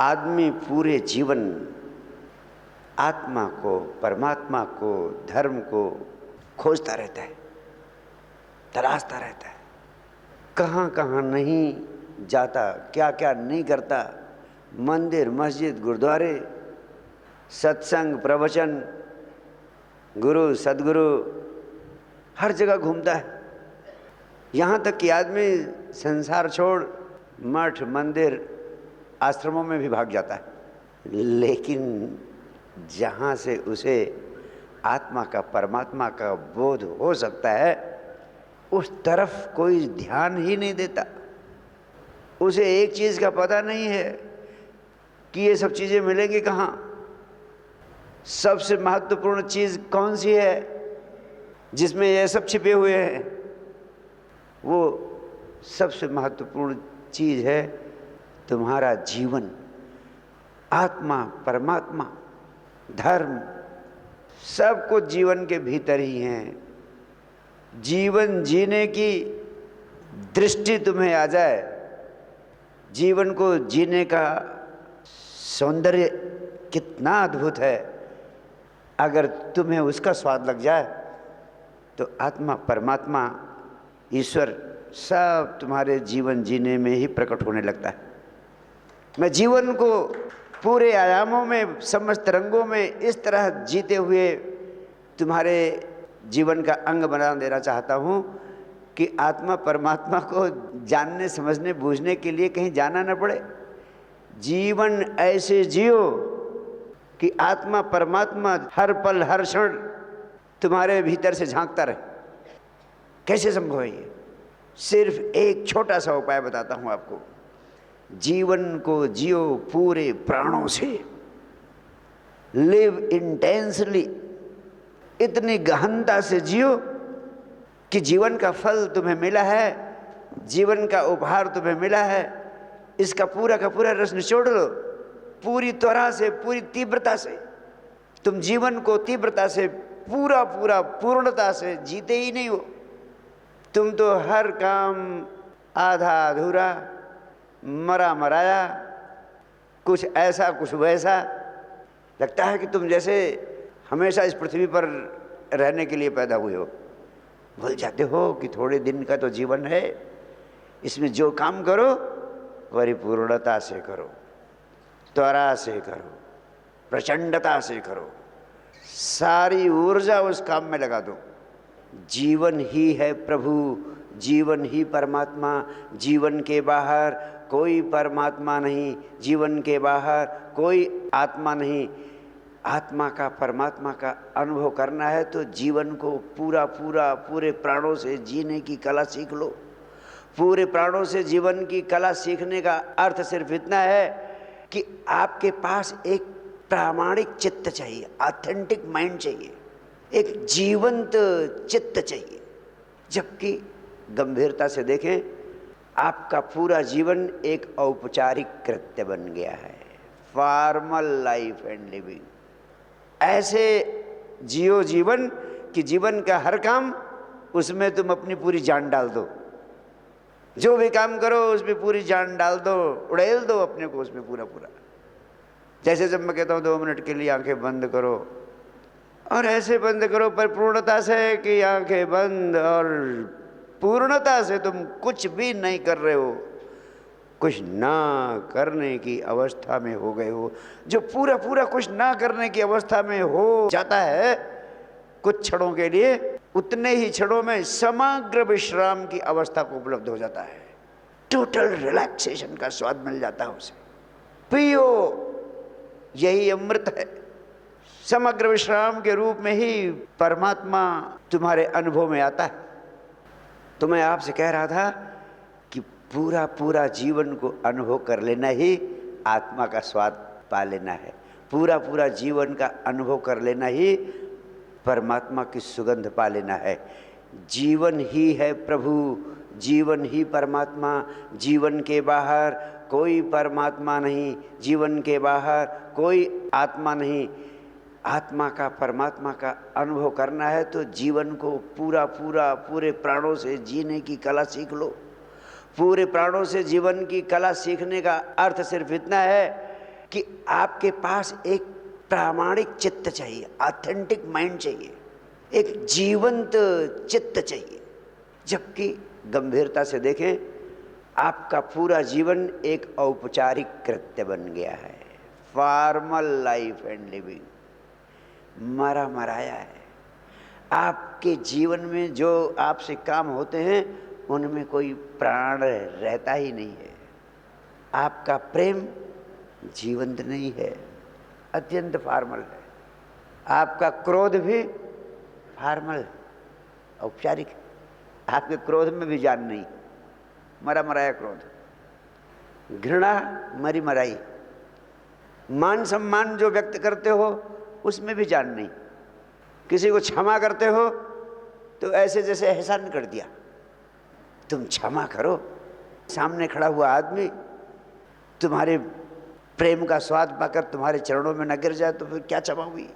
आदमी पूरे जीवन आत्मा को, परमात्मा को, धर्म को खोजता रहता है, तलाशता रहता है। कहाँ कहाँ नहीं जाता, क्या क्या नहीं करता। मंदिर, मस्जिद, गुरुद्वारे, सत्संग, प्रवचन, गुरु, सदगुरु, हर जगह घूमता है। यहाँ तक कि आदमी संसार छोड़ मठ, मंदिर, आश्रमों में भी भाग जाता है। लेकिन जहाँ से उसे आत्मा का, परमात्मा का बोध हो सकता है, उस तरफ कोई ध्यान ही नहीं देता। उसे एक चीज़ का पता नहीं है कि ये सब चीज़ें मिलेंगी कहाँ। सबसे महत्वपूर्ण चीज़ कौन सी है जिसमें ये सब छिपे हुए हैं? वो सबसे महत्वपूर्ण चीज़ है तुम्हारा जीवन। आत्मा, परमात्मा, धर्म सब कुछ जीवन के भीतर ही हैं। जीवन जीने की दृष्टि तुम्हें आ जाए, जीवन को जीने का सौंदर्य कितना अद्भुत है, अगर तुम्हें उसका स्वाद लग जाए तो आत्मा, परमात्मा, ईश्वर सब तुम्हारे जीवन जीने में ही प्रकट होने लगता है। मैं जीवन को पूरे आयामों में, समस्त रंगों में इस तरह जीते हुए तुम्हारे जीवन का अंग बना देना चाहता हूँ कि आत्मा, परमात्मा को जानने, समझने, बूझने के लिए कहीं जाना न पड़े। जीवन ऐसे जियो कि आत्मा, परमात्मा हर पल, हर क्षण तुम्हारे भीतर से झांकता रहे। कैसे संभव है ये? सिर्फ एक छोटा सा उपाय बताता हूँ आपको। जीवन को जियो पूरे प्राणों से, लिव इंटेंसली, इतनी गहनता से जियो कि जीवन का फल तुम्हें मिला है, जीवन का उपहार तुम्हें मिला है, इसका पूरा का पूरा रस निचोड़ लो, पूरी त्वरा से, पूरी तीव्रता से। तुम जीवन को तीव्रता से, पूरा पूरा पूर्णता से जीते ही नहीं हो। तुम तो हर काम आधा अधूरा, मरा मराया, कुछ ऐसा कुछ वैसा। लगता है कि तुम जैसे हमेशा इस पृथ्वी पर रहने के लिए पैदा हुए हो। भूल जाते हो कि थोड़े दिन का तो जीवन है, इसमें जो काम करो परिपूर्णता से करो, त्वरा से करो, प्रचंडता से करो, सारी ऊर्जा उस काम में लगा दो। जीवन ही है प्रभु, जीवन ही परमात्मा, जीवन के बाहर कोई परमात्मा नहीं, जीवन के बाहर कोई आत्मा नहीं। आत्मा का, परमात्मा का अनुभव करना है तो जीवन को पूरा पूरा पूरे प्राणों से जीने की कला सीख लो। पूरे प्राणों से जीवन की कला सीखने का अर्थ सिर्फ इतना है कि आपके पास एक प्रामाणिक चित्त चाहिए, ऑथेंटिक माइंड चाहिए, एक जीवंत चित्त चाहिए। जबकि गंभीरता से देखें, आपका पूरा जीवन एक औपचारिक कृत्य बन गया है, फॉर्मल लाइफ एंड लिविंग। ऐसे जियो जीवन कि जीवन का हर काम उसमें तुम अपनी पूरी जान डाल दो। जो भी काम करो उसमें पूरी जान डाल दो, उड़ेल दो अपने को उसमें पूरा पूरा। जैसे जब मैं कहता हूँ 2 मिनट के लिए आंखें बंद करो, और ऐसे बंद करो परिपूर्णता से कि आंखें बंद और पूर्णता से तुम कुछ भी नहीं कर रहे हो, कुछ ना करने की अवस्था में हो गए हो। जो पूरा पूरा कुछ ना करने की अवस्था में हो जाता है कुछ क्षणों के लिए, उतने ही क्षणों में समग्र विश्राम की अवस्था को उपलब्ध हो जाता है। टोटल रिलैक्सेशन का स्वाद मिल जाता है उसे। पियो, यही अमृत है। समग्र विश्राम के रूप में ही परमात्मा तुम्हारे अनुभव में आता है। तो मैं आपसे कह रहा था कि पूरा पूरा जीवन को अनुभव कर लेना ही आत्मा का स्वाद पा लेना है। पूरा पूरा जीवन का अनुभव कर लेना ही परमात्मा की सुगंध पा लेना है। जीवन ही है प्रभु, जीवन ही परमात्मा, जीवन के बाहर कोई परमात्मा नहीं, जीवन के बाहर कोई आत्मा नहीं। आत्मा का, परमात्मा का अनुभव करना है तो जीवन को पूरा पूरा पूरे प्राणों से जीने की कला सीख लो। पूरे प्राणों से जीवन की कला सीखने का अर्थ सिर्फ इतना है कि आपके पास एक प्रामाणिक चित्त चाहिए, ऑथेंटिक माइंड चाहिए, एक जीवंत चित्त चाहिए। जबकि गंभीरता से देखें, आपका पूरा जीवन एक औपचारिक कृत्य बन गया है, फॉर्मल लाइफ एंड लिविंग, मरा मराया है। आपके जीवन में जो आपसे काम होते हैं उनमें कोई प्राण रहता ही नहीं है। आपका प्रेम जीवंत नहीं है, अत्यंत फॉर्मल है। आपका क्रोध भी फॉर्मल, औपचारिक। आपके क्रोध में भी जान नहीं, मरा मराया क्रोध। घृणा मरी मराई। मान सम्मान जो व्यक्त करते हो उसमें भी जान नहीं। किसी को क्षमा करते हो तो ऐसे जैसे एहसान कर दिया। तुम क्षमा करो, सामने खड़ा हुआ आदमी तुम्हारे प्रेम का स्वाद पाकर तुम्हारे चरणों में न गिर जाए तो फिर क्या क्षमा हुई।